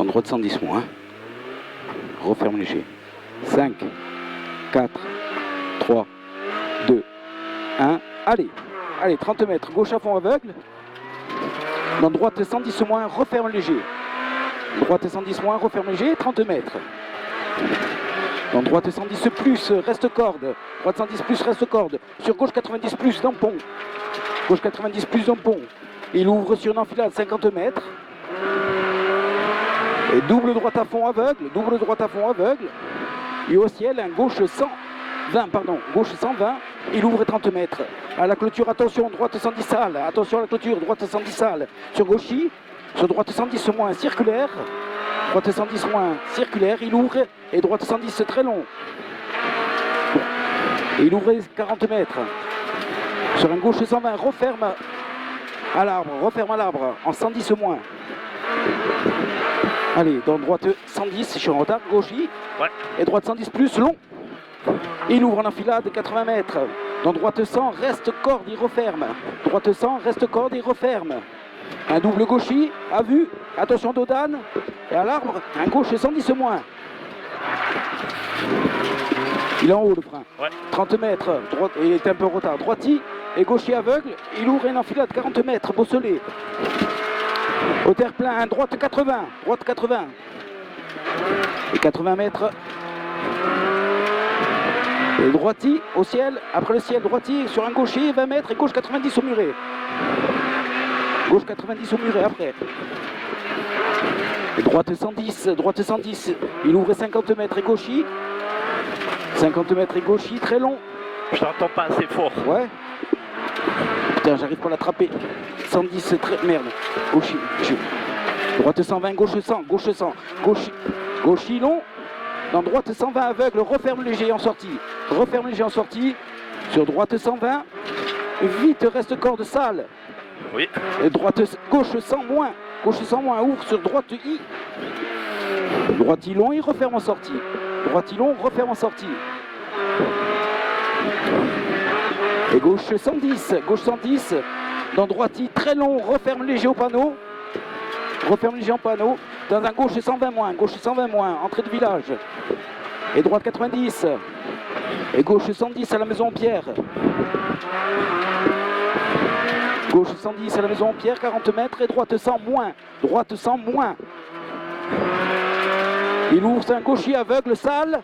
droite 110 moins. Referme léger. 5, 4, 3, 2, 1. Allez, allez, 30 mètres. Gauche à fond aveugle. Dans droite 110 moins, referme léger. Droite 110 moins, referme léger, 30 mètres. Dans droite 110 plus, reste corde. Droite 110 plus, reste corde. Sur gauche 90 plus, dans pont. Gauche 90 plus, dans pont. Il ouvre sur une enfilade 50 mètres. Et double droite à fond aveugle, double droite à fond aveugle. Et au ciel, un gauche 120, pardon, gauche 120. Il ouvre 30 mètres. À la clôture, attention, droite 110 salles. Attention à la clôture, droite 110 salles. Sur gauchy, sur droite 110 moins, circulaire. Droite 110 moins, circulaire. Il ouvre et droite 110 très long. Et il ouvre 40 mètres. Sur un gauche 120, referme à l'arbre, en 110 moins. Allez, dans droite 110, je suis en retard, gauchy. Ouais. Et droite 110 plus, long. Il ouvre en enfilade 80 mètres. Dans droite 100, reste corde, il referme. Droite 100, reste corde, il referme. Un double gauchy, à vue, attention d'Odane. Et à l'arbre, un gauche 110 moins. Il est en haut le frein. Ouais. 30 mètres, droite, il est un peu en retard. Droiti et gaucher aveugle, il ouvre une enfilade 40 mètres, bosselé. Au terre-plein, droite 80, droite 80. Et 80 mètres. Et droiti au ciel, après le ciel, droiti sur un gaucher, 20 mètres et gauche 90 au muret. Gauche 90 au muret après. Et droite 110, il ouvre 50 mètres et gauchy. 50 mètres et gauchy, très long. Je t'entends pas assez fort. Ouais. Putain, j'arrive pas à l'attraper. 110, c'est très... Merde. Gauchy. Droite 120, gauche 100, gauche 100. Gauchy long. Dans droite 120 aveugle, referme léger en sortie. Referme léger en sortie. Sur droite 120. Vite, reste corde sale. Oui. Et droite, gauche 100 moins. Gauche 100 moins, ouvre sur droite I. Droite I long, il referme en sortie. Droite I long, referme en sortie. Et gauche 110, dans droite I très long, referme léger au panneau. Referme léger en panneau. Dans un gauche 120 moins, entrée de village. Et droite 90. Et gauche 110 à la maison en pierre. Gauche 110 à la maison en pierre, 40 mètres. Et droite 100 moins. Droite 100 moins. Il ouvre, c'est un gaucher aveugle, sale.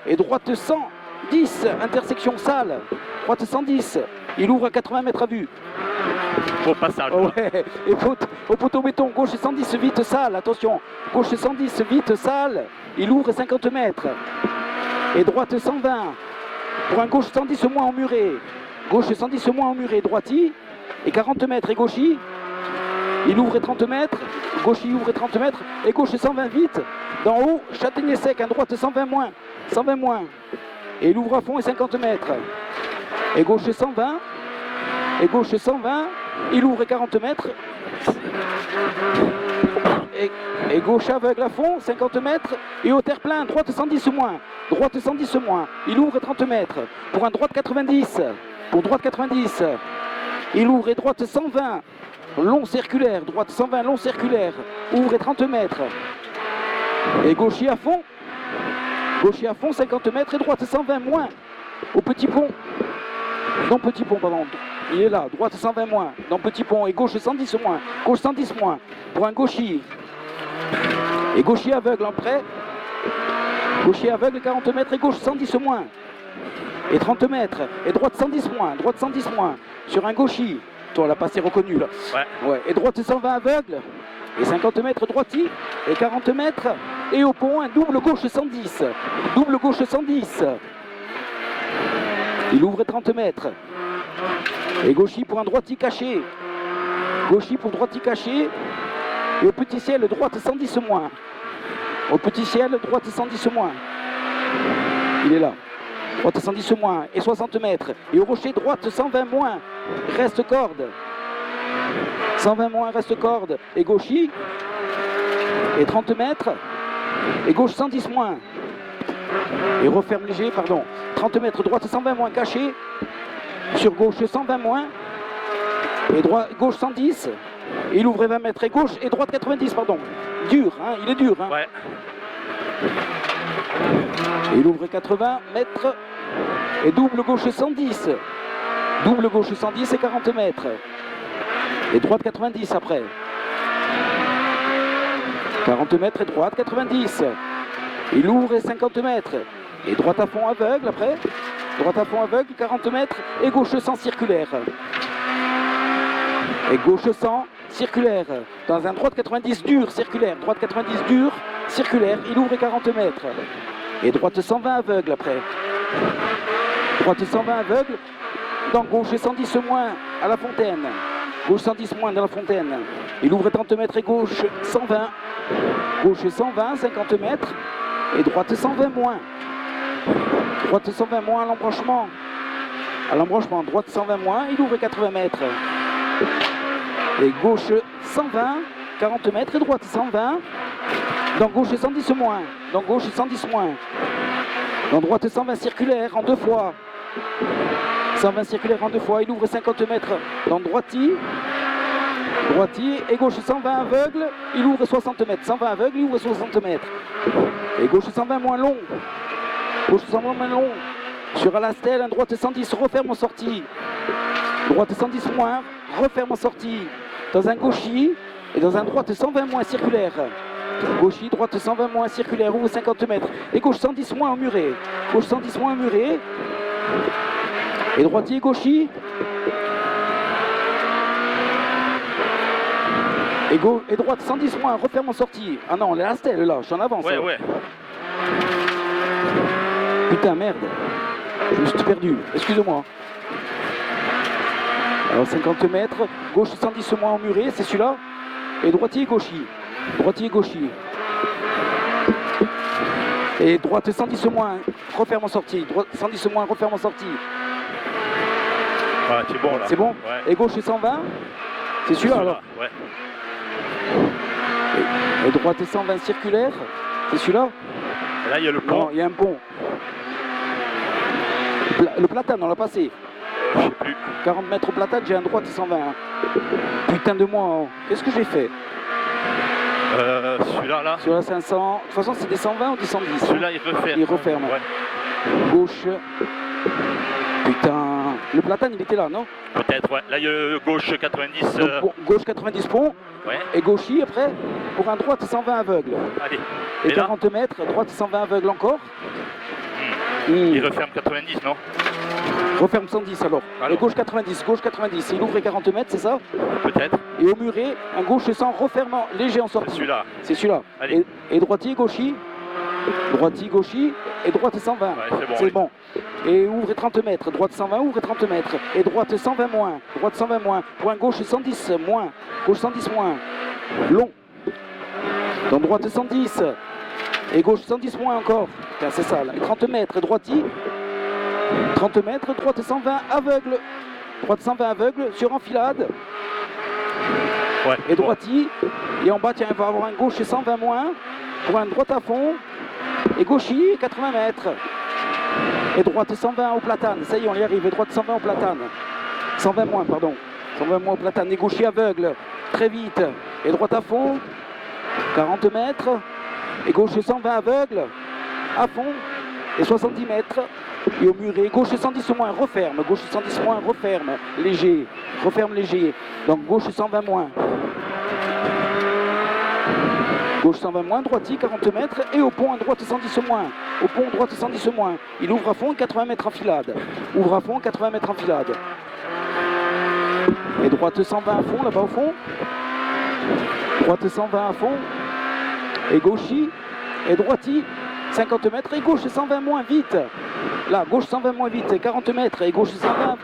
Et droite 110, intersection sale. Droite 110. Il ouvre à 80 mètres à vue. Au passage. Ouais. Et au poteau béton, gauche 110, vite sale, attention. Gauche 110, vite sale. Il ouvre 50 mètres. Et droite 120. Pour un gauche 110 moins en muret. Gauche 110 moins en muret, droiti. Et 40 mètres et gauchy. Il ouvre 30 mètres. Gauchy ouvre 30 mètres. Et gauche 120 vite. D'en haut, châtaignier sec, un droite 120 moins. 120 moins. Et il ouvre à fond et 50 mètres. Et gauche 120. Et gauche 120. Il ouvre 40 mètres. Et gauche aveugle à fond, 50 mètres. Et au terre-plein, droite 110 moins. Droite 110 moins. Il ouvre 30 mètres. Pour un droite 90. Pour droite 90. Il ouvre et droite 120. Long circulaire. Droite 120, long circulaire. Ouvre 30 mètres. Et gaucher à fond. Gaucher à fond, 50 mètres. Et droite 120 moins. Au petit pont. Non, petit pont, pardon. Il est là, droite 120 moins, dans petit pont, et gauche 110 moins, gauche 110 moins, pour un gaucher. Et gaucher aveugle en prêt, gaucher aveugle 40 mètres, et gauche 110 moins, et 30 mètres, et droite 110 moins, sur un gaucher. Toi, la passe est reconnue là. Ouais. Et droite 120 aveugle, et 50 mètres droiti, et 40 mètres, et au pont, un double gauche 110, double gauche 110. Il ouvre 30 mètres. Et gauchy pour un droiti caché. Gauchy pour droiti caché. Et au petit ciel, droite 110 moins. Au petit ciel, droite 110 moins. Il est là. Droite 110 moins. Et 60 mètres. Et au rocher, droite 120 moins. Reste corde. 120 moins, reste corde. Et gauchy. Et 30 mètres. Et gauche 110 moins. Et referme léger, pardon. 30 mètres, droite 120 moins caché. Sur gauche 120 moins. Et gauche 110. Et il ouvre 20 mètres et gauche et droite 90, pardon. Dur, hein, il est dur. Hein. Ouais. Et il ouvre 80 mètres et double gauche 110. Double gauche 110 et 40 mètres. Et droite 90 après. 40 mètres et droite 90. Il ouvre et 50 mètres. Et droite à fond aveugle après. Droite à fond aveugle, 40 mètres et gauche 100 circulaire. Et gauche 100 circulaire. Dans un droite 90 dur circulaire. Droite 90 dur circulaire. Il ouvre et 40 mètres. Et droite 120 aveugle après. Droite 120 aveugle. Dans gauche 110 moins à la fontaine. Gauche 110 moins dans la fontaine. Il ouvre 30 mètres et gauche 120. Gauche 120, 50 mètres. Et droite 120 moins. Droite 120 moins à l'embranchement. À l'embranchement, droite 120 moins. Il ouvre 80 mètres. Et gauche 120, 40 mètres. Et droite 120. Dans gauche 110 moins. Dans gauche 110 moins. Dans droite 120 circulaire en deux fois. 120 circulaire en deux fois. Il ouvre 50 mètres. Dans droiti. Droitier et gauche 120 aveugle, il ouvre 60 mètres. 120 aveugle, il ouvre 60 mètres. Et gauche 120 moins long. Gauche 120 moins long. Sur Alastel, un droite 110, referme en sortie. Droite 110 moins, referme en sortie. Dans un gauchis et dans un droite 120 moins circulaire. Gauchis, droite 120 moins circulaire, ouvre 50 mètres. Et gauche 110 moins au muret. Gauche 110 moins au muret. Et droitier, gauchis. Et droite 110 moins, referme en sortie. Ah non, la stèle là, je suis en avance. Ouais, là. ouais. Putain, merde. Je me suis perdu, excusez-moi. Alors 50 mètres, gauche 110 moins en muret, c'est celui-là. Et droitier gauchis. Droitier gauchis. Et droite 110 moins, referme en sortie. Droite 110 moins, referme en sortie. Ouais, c'est bon là. C'est bon Ouais. Et gauche 120, c'est celui-là alors. Ouais. Et droite 120 circulaire, c'est celui-là. Là, il y a le pont. Non, il y a un pont. Le platane, on l'a passé. Je sais plus. 40 mètres au platane, j'ai un droite 120. Putain de moi, hein. Qu'est-ce que j'ai fait? Celui-là, là. Sur la 500, de toute façon c'est des 120 ou des 110. Celui-là, il referme. Il referme. Ouais. Gauche. Putain. Le platane, il était là, non? Peut-être, ouais. Là, il y a le gauche 90. Donc, gauche 90 pont. Ouais. Et gauchis après, pour un droite 120 aveugle. Allez. Et Et là 40 mètres, droite 120 aveugle encore. Il referme 90, non? Referme 110 alors. Alors. Et gauche 90, gauche 90. Il ouvre 40 mètres, c'est ça? Peut-être. Et au muret, un gauche 100 refermant léger en C'est sortie. celui-là. C'est celui-là. Allez. Et droitier, gauchis. Droitier, gauchis. Et droite 120. Ouais, c'est bon. C'est allez. bon. Et ouvre 30 mètres. Droite 120, ouvre 30 mètres. Et droite 120 moins. Droite 120 moins. Point gauche 110 moins. Gauche 110 moins. Long. Dans droite 110. Et gauche 110 moins encore. Putain, c'est ça là. Et 30 mètres. Droitier. 30 mètres. Droite 120 aveugle. Droite 120 aveugle sur enfilade. Ouais. Et droitier. Et en bas, tiens, il va avoir un gauche 120 moins. Pour un droite à fond. Et gauchis 80 mètres. Et droite 120 au platane. Ça y est, on y arrive. Et droite 120 au platane. 120 moins, pardon. 120 moins au platane. Et gauchis aveugle. Très vite. Et droite à fond. 40 mètres. Et gauche 120 aveugle. À fond. Et 70 mètres. Et au muret. Gauche 110 moins. Referme. Gauche 110 moins. Referme. Léger. Referme léger. Donc gauche 120 moins. Gauche 120 moins, droitier 40 mètres et au pont à droite 110 moins. Au pont droite 110 moins. Il ouvre à fond 80 mètres en filade. Ouvre à fond 80 mètres en filade. Et droite 120 à fond là-bas au fond. Droite 120 à fond. Et gauchis et droitier 50 mètres et gauche 120 moins vite. Là, gauche 120 moins vite et 40 mètres et gauche 120.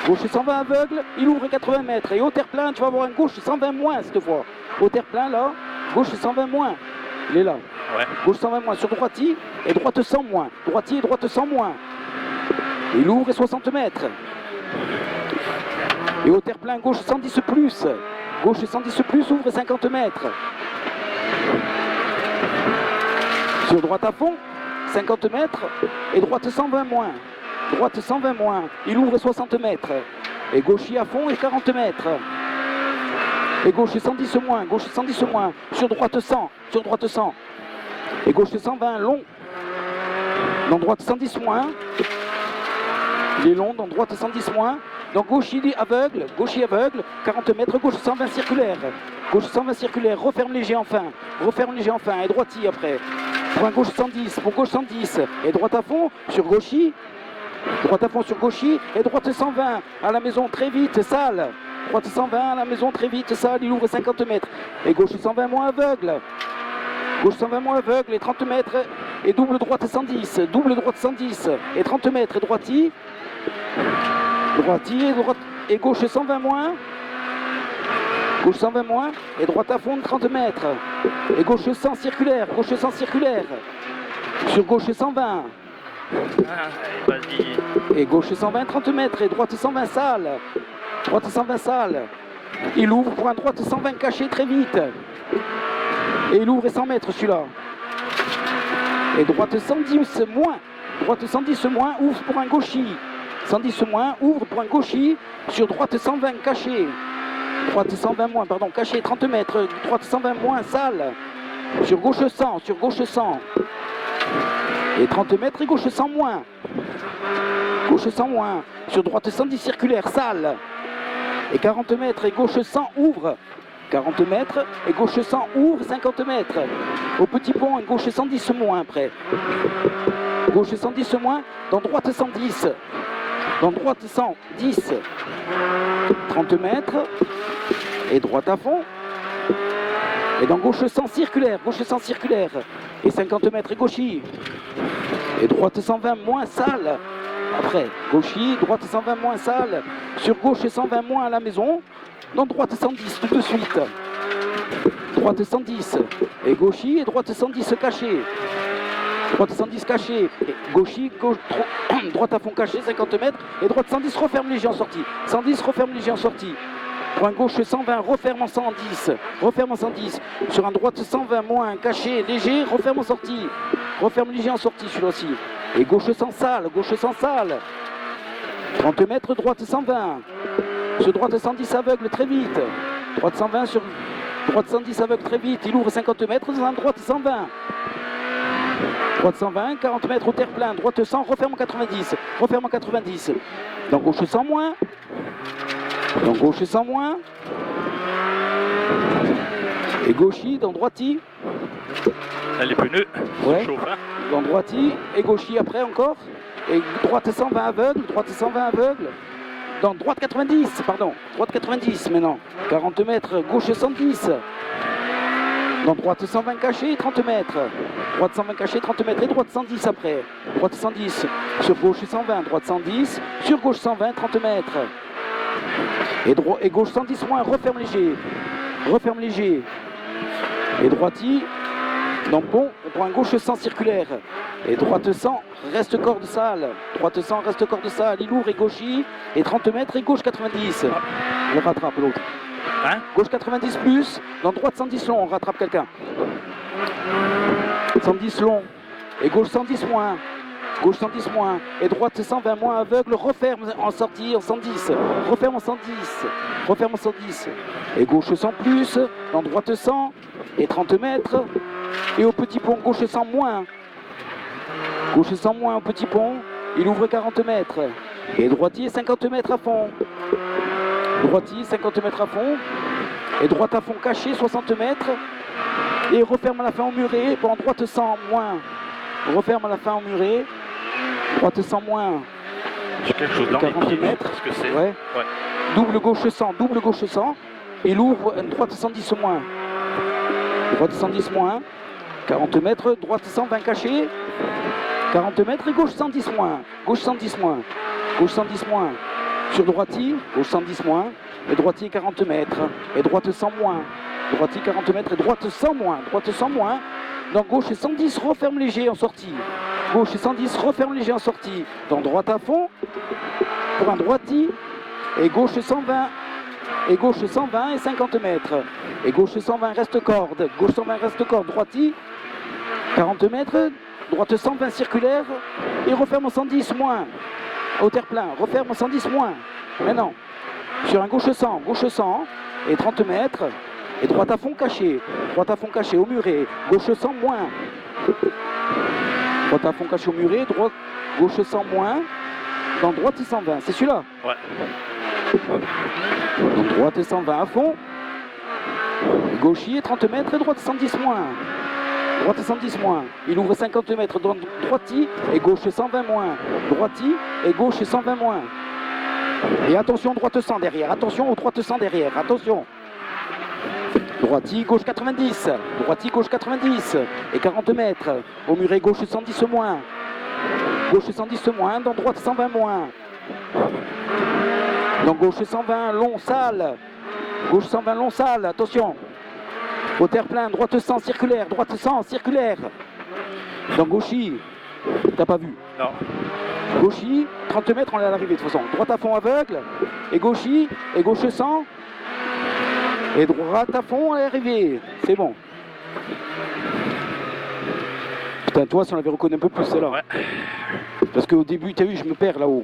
Gauche 120 aveugle, il ouvre 80 mètres. Et au terre-plein, tu vas avoir un gauche 120 moins cette fois. Au terre-plein là. Gauche 120 moins, il est là. Ouais. Gauche 120 moins sur droitier et droite 100 moins. Droitier et droite 100 moins. Il ouvre 60 mètres. Et au terre-plein, gauche 110 plus. Gauche 110 plus, ouvre 50 mètres. Sur droite à fond, 50 mètres. Et droite 120 moins. Droite 120 moins. Il ouvre 60 mètres. Et gauchis à fond et 40 mètres. Et gauche 110 moins, gauche 110 moins. Sur droite 100, sur droite 100. Et gauche 120, long. Dans droite 110 moins. Il est long, dans droite 110 moins. Donc gauche il est aveugle, 40 mètres, gauche 120 circulaire. Gauche 120 circulaire, referme léger enfin. Et droiti après. Pour un gauche 110, pour gauche 110. Et droite à fond sur gauchy. Droite à fond sur gauchy. Et droite 120 à la maison très vite, sale. Droite 120 à la maison très vite, sale, il ouvre 50 mètres. Et gauche 120 moins aveugle. Gauche 120 moins aveugle et 30 mètres. Et double droite 110, double droite 110. Et 30 mètres et droiti. Droiti et gauche 120 moins. Gauche 120 moins. Et droite à fond 30 mètres. Et gauche 100 circulaire, gauche 100 circulaire. Sur gauche 120. Et gauche 120, 30 mètres. Et droite 120 sale. Droite 120 sale. Il ouvre pour un droite 120 caché très vite. Et il ouvre et 100 mètres celui-là. Et droite 110 moins. Droite 110 moins, ouvre pour un gauchy. 110 moins, ouvre pour un gauchy. Sur droite 120 caché. Droite 120 moins, pardon, caché 30 mètres. Droite 120 moins, sale. Sur gauche 100, sur gauche 100. Et 30 mètres et gauche 100 moins. Gauche 100 moins. Sur droite 110 circulaire, sale. Et 40 mètres et gauche 100 ouvre. 40 mètres et gauche 100 ouvre 50 mètres. Au petit pont, gauche 110 moins après. Gauche 110 moins, dans droite 110. Dans droite 110. 30 mètres. Et droite à fond. Et dans gauche 100 circulaire. Gauche 100 circulaire. Et 50 mètres et gauchy. Et droite 120 moins sale. Après, gauchy, droite 120 moins sale. Sur gauche 120 moins à la maison. Dans droite 110 tout de suite. Droite 110 et gauchy et droite 110 caché. Droite 110 caché, et gauchy, droite à fond caché, 50 mètres. Et droite 110 referme léger en sortie. 110 referme léger en sortie. Pour un gauche 120, referme en 110. Referme en 110. Sur un droite 120 moins caché, léger, referme en sortie. Referme léger en sortie celui-là aussi. Et gauche 100 sale, gauche 100 sale. 30 mètres, droite 120. Sur droite 110 aveugle très vite. Droite 120 sur droite 110 aveugle très vite. Il ouvre 50 mètres dans un droite 120. Droite 120, 40 mètres au terre-plein. Droite 100, referme en 90. Referme en 90. Dans gauche 100 moins. Dans gauche 100 moins. Et gauchy dans droiti. Les pneus chauffent. Hein. Dans droiti et gauchy après encore. Et droite 120 aveugle. Droite 120 aveugle. Dans droite 90, pardon, droite 90 maintenant, 40 mètres, gauche 110. Dans droite 120 caché, 30 mètres. Droite 120 caché, 30 mètres et droite 110 après. Droite 110, sur gauche 120, droite 110, sur gauche 120, 30 mètres. Et gauche 110 moins, referme léger. Referme léger. Et droiti, dans pont, pour un gauche 100 circulaire. Et droite 100, reste corde sale. Droite 100, reste corde sale. Il ouvre et gauchy. Et 30 mètres et gauche 90. On rattrape l'autre. Hein? Gauche 90 plus. Dans droite 110 long, on rattrape quelqu'un. 110 long. Et gauche 110 moins. Gauche 110 moins. Et droite 120 moins aveugle. Referme en sortie en 110. Referme en 110. Referme en 110. Et gauche 100 plus. Dans droite 100. Et 30 mètres. Et au petit pont, gauche 100 moins. Gauche 100 moins au petit pont. Il ouvre 40 mètres. Et droitier 50 mètres à fond. Droitier 50 mètres à fond. Et droite à fond caché 60 mètres. Et referme à la fin en muret. Pour en droite 100 moins. Referme à la fin en muret. Droite 100 moins. J'ai quelque chose dans 40 les pieds, mètres. ce que c'est. Ouais. Ouais. Double gauche 100. Double gauche 100. Et il ouvre une droite 110 moins. Droite 110 moins. 40 mètres. Droite 120 caché. 40 mètres et gauche 110 moins. Gauche 110 moins. Gauche 110 moins. Sur droitier, gauche 110 moins. Et droitier 40 mètres. Et droite 100 moins. Droitier 40 mètres et droite 100 moins. Droite 100 moins. Dans gauche 110, referme léger en sortie. Gauche 110, referme léger en sortie. Dans droite à fond. Pour un droitier. Et gauche 120. Et gauche 120 et 50 mètres. Et gauche 120 reste corde. Gauche 120 reste corde. Droitier. 40 mètres. Droite 120 circulaire. Et referme en 110 moins. Au terre-plein. Referme en 110 moins. Maintenant. Sur un gauche 100. Gauche 100. et 30 mètres. Et droite à fond caché. Droite à fond caché au muret. Gauche 100 moins. Droite à fond caché au muret. Gauche 100 moins. Dans droite 120. C'est celui-là. Ouais. Donc droite 120 à fond. Gauchier 30 mètres et droite 110 moins. Droite 110 moins. Il ouvre 50 mètres. Droiti et gauche 120 moins. Droiti et gauche 120 moins. Et attention, droite 100 derrière. Attention aux droite 100 derrière. Attention. Droiti, gauche 90. Droiti, gauche 90. Et 40 mètres. Au muret, gauche 110 moins. Gauche 110 moins. Dans droite 120 moins. Dans gauche 120, long, sale. Gauche 120, long, sale. Attention. Au terre-plein, droite 100, circulaire. Droite 100, circulaire. Dans gauchy, t'as pas vu? Non. Gauchy, 30 mètres, on est à l'arrivée de toute façon. Droite à fond aveugle. Et gauchy, et gauche 100. Et droite à fond, on est arrivé. C'est bon. Putain, toi, si on l'avait reconnu un peu plus, c'est là. Ouais. Parce qu'au début, t'as vu, je me perds là-haut.